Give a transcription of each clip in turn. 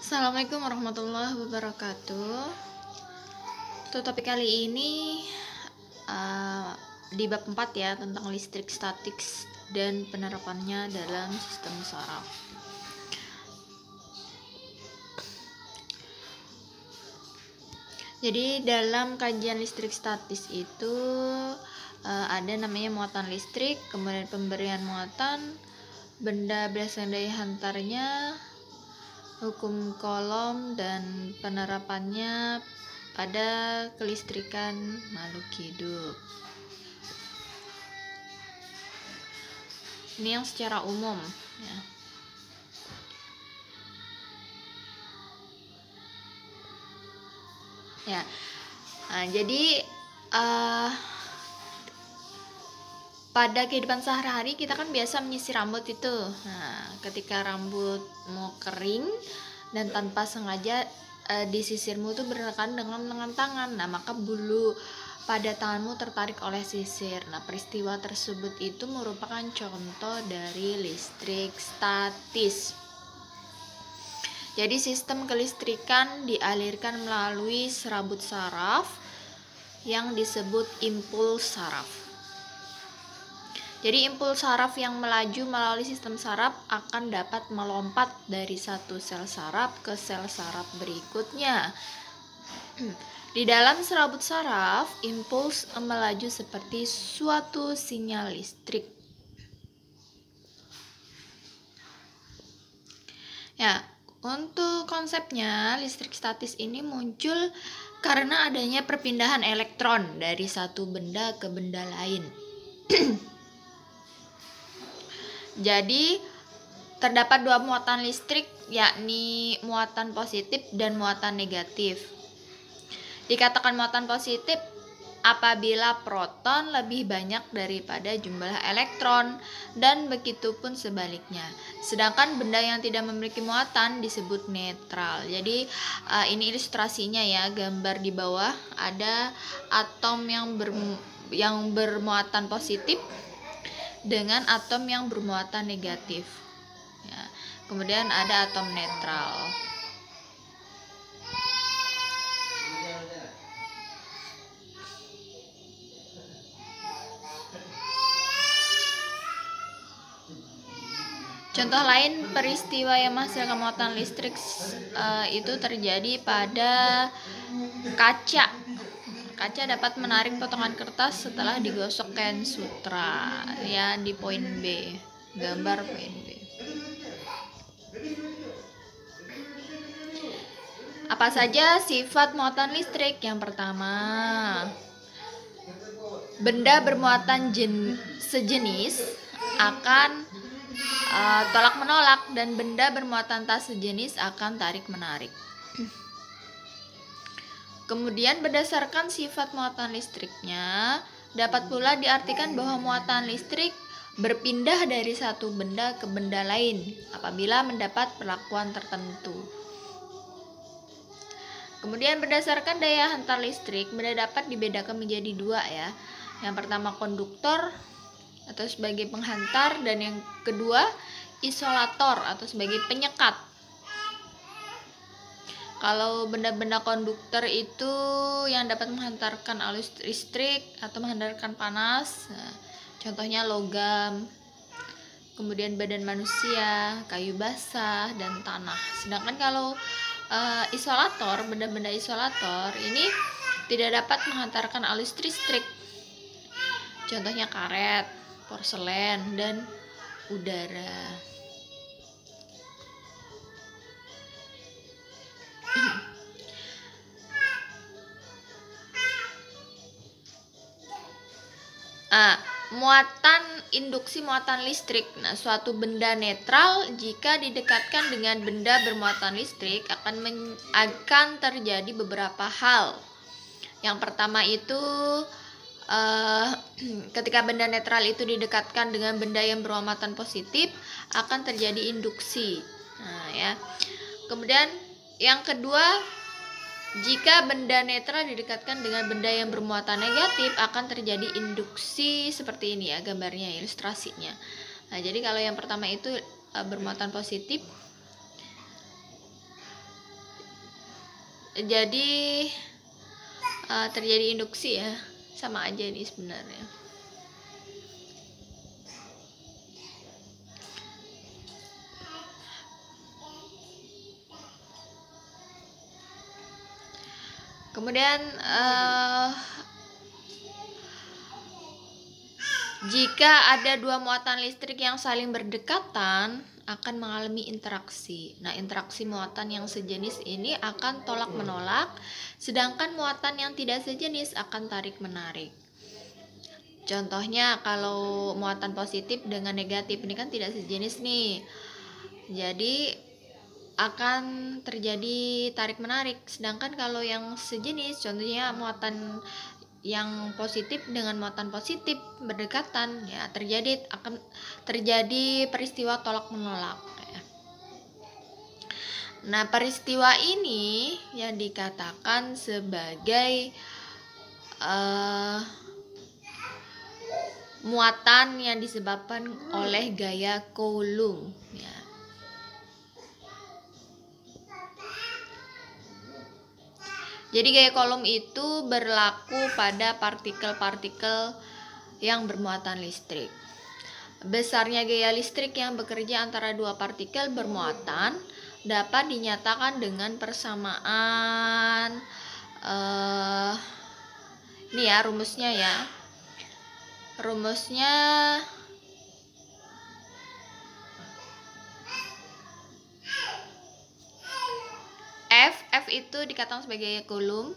Assalamualaikum warahmatullahi wabarakatuh. Untuk topik kali ini di bab 4 ya, tentang listrik statik dan penerapannya dalam sistem saraf. Jadi dalam kajian listrik statis itu ada namanya muatan listrik, kemudian pemberian muatan, benda berdasarkan daya hantarnya, hukum Coulomb, dan penerapannya pada kelistrikan makhluk hidup. Ini yang secara umum ya. Jadi pada kehidupan sehari-hari kita kan biasa menyisir rambut itu. Ketika rambut mau kering dan tanpa sengaja disisirmu itu berdekat dengan tangan, maka bulu pada tanganmu tertarik oleh sisir. Peristiwa tersebut itu merupakan contoh dari listrik statis. Jadi sistem kelistrikan dialirkan melalui serabut saraf yang disebut impuls saraf. Jadi impuls saraf yang melaju melalui sistem saraf akan dapat melompat dari satu sel saraf ke sel saraf berikutnya. Di dalam serabut saraf, impuls melaju seperti suatu sinyal listrik. Untuk konsepnya, listrik statis ini muncul karena adanya perpindahan elektron dari satu benda ke benda lain. Jadi terdapat dua muatan listrik, yakni muatan positif dan muatan negatif. Dikatakan muatan positif apabila proton lebih banyak daripada jumlah elektron, dan begitu pun sebaliknya. Sedangkan benda yang tidak memiliki muatan disebut netral. Jadi ini ilustrasinya ya, gambar di bawah ada atom yang bermuatan positif dengan atom yang bermuatan negatif. Kemudian ada atom netral. Contoh lain peristiwa yang menghasilkan muatan listrik itu terjadi pada kaca. Kaca dapat menarik potongan kertas setelah digosokkan sutra ya, di poin B, gambar poin B. Apa saja sifat muatan listrik? Yang pertama, benda bermuatan sejenis akan tolak menolak, dan benda bermuatan tak sejenis akan tarik menarik. Kemudian berdasarkan sifat muatan listriknya, dapat pula diartikan bahwa muatan listrik berpindah dari satu benda ke benda lain apabila mendapat perlakuan tertentu. Kemudian berdasarkan daya hantar listrik, benda dapat dibedakan menjadi dua ya. Yang pertama konduktor atau sebagai penghantar, dan yang kedua isolator atau sebagai penyekat. Kalau benda-benda konduktor itu yang dapat menghantarkan arus listrik atau menghantarkan panas, contohnya logam, kemudian badan manusia, kayu basah, dan tanah. Sedangkan kalau isolator, benda-benda isolator ini tidak dapat menghantarkan arus listrik, contohnya karet, porselen, dan udara. Muatan induksi muatan listrik. Suatu benda netral jika didekatkan dengan benda bermuatan listrik akan terjadi beberapa hal. Yang pertama itu ketika benda netral itu didekatkan dengan benda yang bermuatan positif akan terjadi induksi. Kemudian yang kedua, jika benda netral didekatkan dengan benda yang bermuatan negatif akan terjadi induksi seperti ini ya, gambarnya, ilustrasinya. Jadi kalau yang pertama itu bermuatan positif, Jadi terjadi induksi ya, sama aja nih sebenarnya. Kemudian jika ada dua muatan listrik yang saling berdekatan akan mengalami interaksi. Nah, interaksi muatan yang sejenis ini akan tolak menolak, sedangkan muatan yang tidak sejenis akan tarik menarik. Contohnya kalau muatan positif dengan negatif ini kan tidak sejenis nih. Jadi akan terjadi tarik menarik. Sedangkan kalau yang sejenis, contohnya muatan yang positif dengan muatan positif berdekatan, ya akan terjadi peristiwa tolak menolak ya. Nah, peristiwa ini yang dikatakan sebagai muatan yang disebabkan oleh gaya Coulomb ya. Jadi gaya Coulomb itu berlaku pada partikel-partikel yang bermuatan listrik. Besarnya gaya listrik yang bekerja antara dua partikel bermuatan dapat dinyatakan dengan persamaan ini ya rumusnya ya. Rumusnya F itu dikatakan sebagai Coulomb.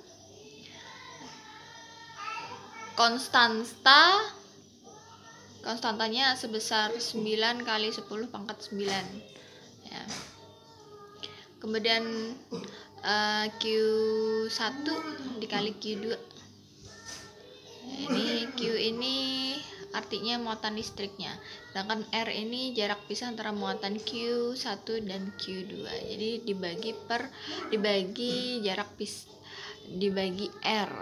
Konstantanya sebesar 9 kali 10 pangkat 9 ya. Kemudian Q1 dikali Q2. Ini Q ini artinya muatan listriknya, sedangkan R ini jarak pisah antara muatan Q1 dan Q2. Jadi dibagi jarak dibagi R.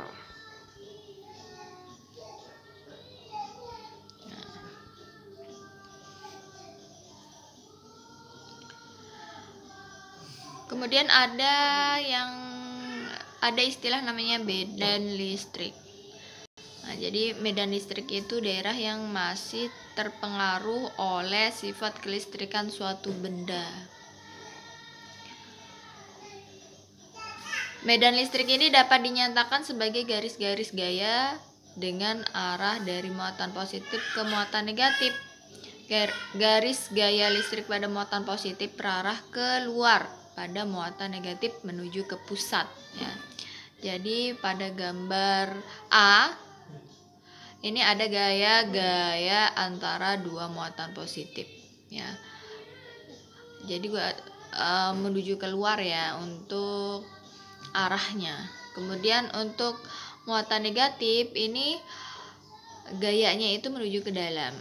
Kemudian ada istilah namanya medan listrik. Nah, jadi medan listrik itu daerah yang masih terpengaruh oleh sifat kelistrikan suatu benda. Medan listrik ini dapat dinyatakan sebagai garis-garis gaya dengan arah dari muatan positif ke muatan negatif. Garis gaya listrik pada muatan positif berarah keluar pada muatan negatif menuju ke pusat ya. Jadi pada gambar A ini ada gaya antara dua muatan positif ya. Jadi menuju keluar ya untuk arahnya. Kemudian untuk muatan negatif ini gayanya itu menuju ke dalam,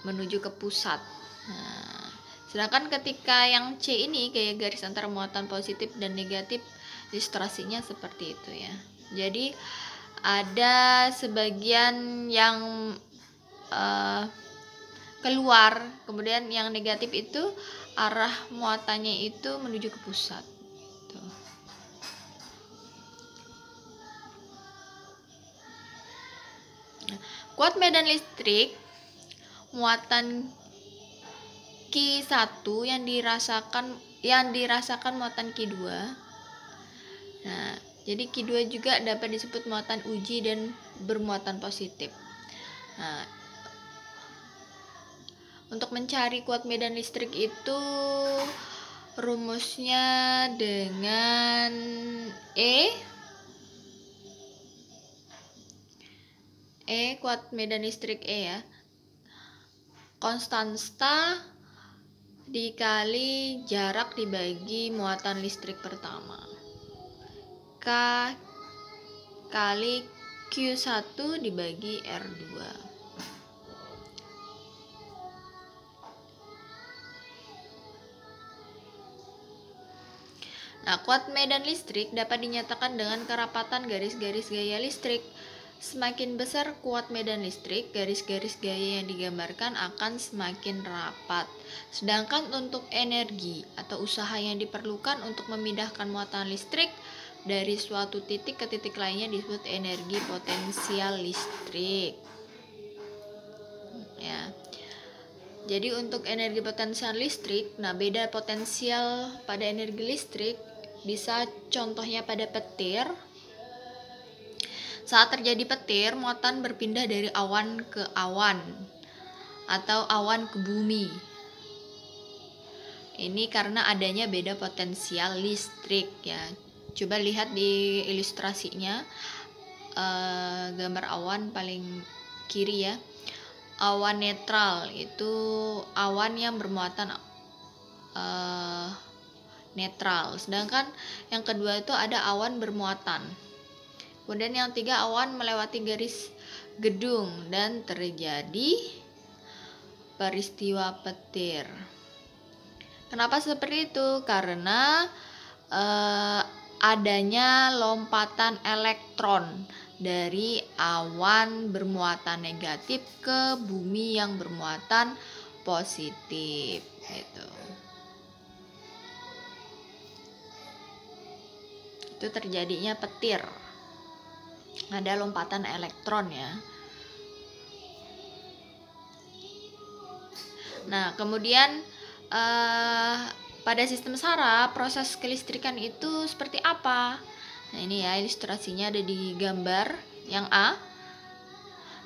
menuju ke pusat. Nah, sedangkan ketika yang C ini gaya garis antara muatan positif dan negatif, ilustrasinya seperti itu ya. Jadi ada sebagian yang keluar, kemudian yang negatif itu arah muatannya itu menuju ke pusat. Gitu. Nah, kuat medan listrik muatan Q1 yang dirasakan muatan Q2. Nah, jadi Q2 juga dapat disebut muatan uji dan bermuatan positif. Nah, untuk mencari kuat medan listrik itu rumusnya dengan kuat medan listrik ya. Konstanta dikali jarak dibagi muatan listrik pertama. K kali Q1 dibagi R2. Nah, kuat medan listrik dapat dinyatakan dengan kerapatan garis-garis gaya listrik. Semakin besar kuat medan listrik, garis-garis gaya yang digambarkan akan semakin rapat. Sedangkan untuk energi atau usaha yang diperlukan untuk memindahkan muatan listrik dari suatu titik ke titik lainnya disebut energi potensial listrik. Ya. Jadi untuk energi potensial listrik, nah beda potensial pada energi listrik bisa contohnya pada petir. Saat terjadi petir, muatan berpindah dari awan ke awan atau awan ke bumi. Ini karena adanya beda potensial listrik ya. Coba lihat di ilustrasinya, gambar awan paling kiri ya. Awan netral itu awan yang bermuatan netral. Sedangkan yang kedua itu ada awan bermuatan. Kemudian yang tiga, awan melewati garis gedung dan terjadi peristiwa petir. Kenapa seperti itu? Karena adanya lompatan elektron dari awan bermuatan negatif ke bumi yang bermuatan positif. Gitu. Itu terjadinya petir. Ada lompatan elektron ya. Nah, kemudian pada sistem saraf proses kelistrikan itu seperti apa? Nah, ini ya ilustrasinya ada di gambar yang A.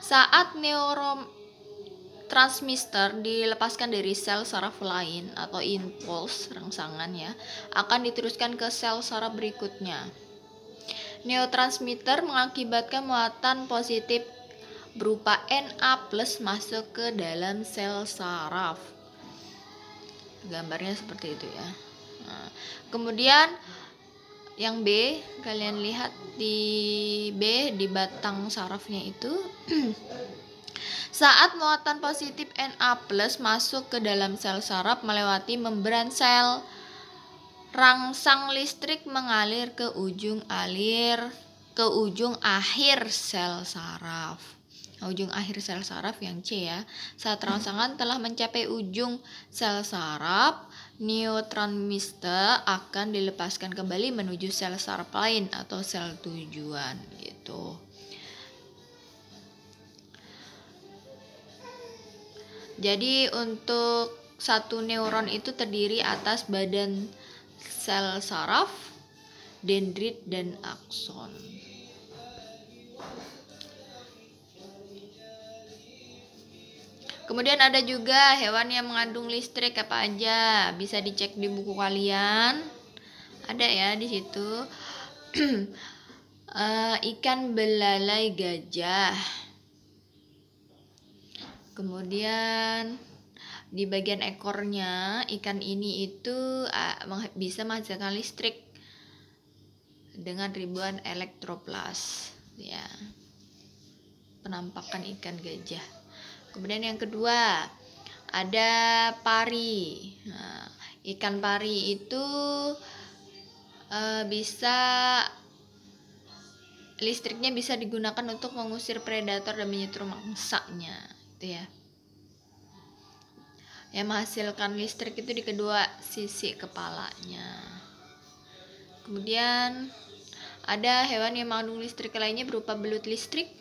Saat neurotransmitter dilepaskan dari sel saraf lain atau impuls rangsangan ya, akan diteruskan ke sel saraf berikutnya. Neurotransmitter mengakibatkan muatan positif berupa Na+ masuk ke dalam sel saraf. Gambarnya seperti itu ya. Nah, kemudian yang B, kalian lihat di B di batang sarafnya itu saat muatan positif Na+ masuk ke dalam sel saraf melewati membran sel, rangsang listrik mengalir ke ujung akhir sel saraf. Ujung akhir sel saraf yang C ya. Saat rangsangan telah mencapai ujung sel saraf, neurotransmitter akan dilepaskan kembali menuju sel saraf lain atau sel tujuan gitu. Jadi untuk satu neuron itu terdiri atas badan sel saraf, dendrit dan akson. Kemudian ada juga hewan yang mengandung listrik apa aja, bisa dicek di buku kalian. Ada ya di situ. Ikan belalai gajah. Kemudian di bagian ekornya ikan ini itu bisa menghasilkan listrik dengan ribuan elektroplas ya. Penampakan ikan gajah. Kemudian yang kedua ada pari. Nah, ikan pari itu listriknya bisa digunakan untuk mengusir predator dan menyetrum mangsanya, itu ya. Yang menghasilkan listrik itu di kedua sisi kepalanya. Kemudian ada hewan yang mengandung listrik lainnya berupa belut listrik.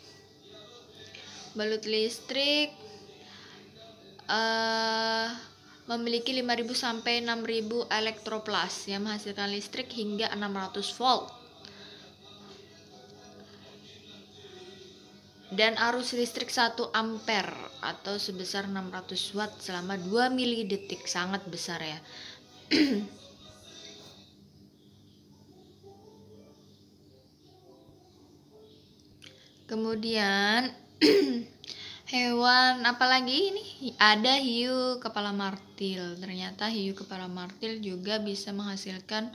Belut listrik memiliki 5.000 sampai 6.000 elektroplas yang menghasilkan listrik hingga 600 volt. Dan arus listrik 1 ampere atau sebesar 600 watt selama 2 milidetik, sangat besar ya. Kemudian hewan apalagi ini? Ada hiu kepala martil. Ternyata hiu kepala martil juga bisa menghasilkan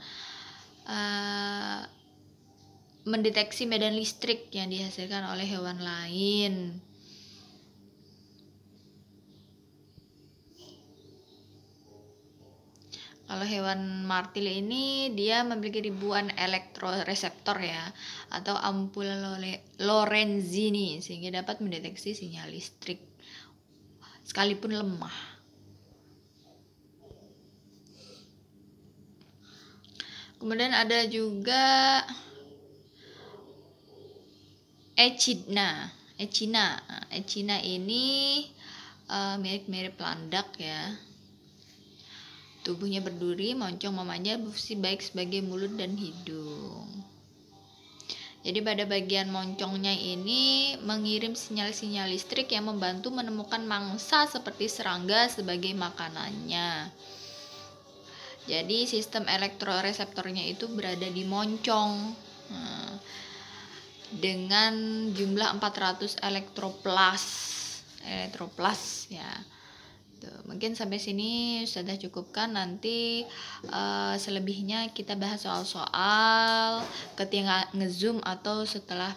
mendeteksi medan listrik yang dihasilkan oleh hewan lain. Kalau hewan martil ini dia memiliki ribuan elektroreseptor ya, atau ampul Lorenzini, sehingga dapat mendeteksi sinyal listrik sekalipun lemah. Kemudian ada juga echidna. Echidna ini mirip-mirip landak ya. Tubuhnya berduri, moncong memanjang, berfungsi baik sebagai mulut dan hidung. Jadi pada bagian moncongnya ini mengirim sinyal-sinyal listrik yang membantu menemukan mangsa seperti serangga sebagai makanannya. Jadi sistem elektroreseptornya itu berada di moncong. Dengan jumlah 400 elektroplas ya. Mungkin sampai sini sudah cukupkan. Nanti selebihnya kita bahas soal-soal ketika ngezoom atau setelah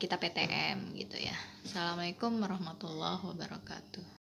kita PTM gitu ya. Assalamualaikum warahmatullahi wabarakatuh.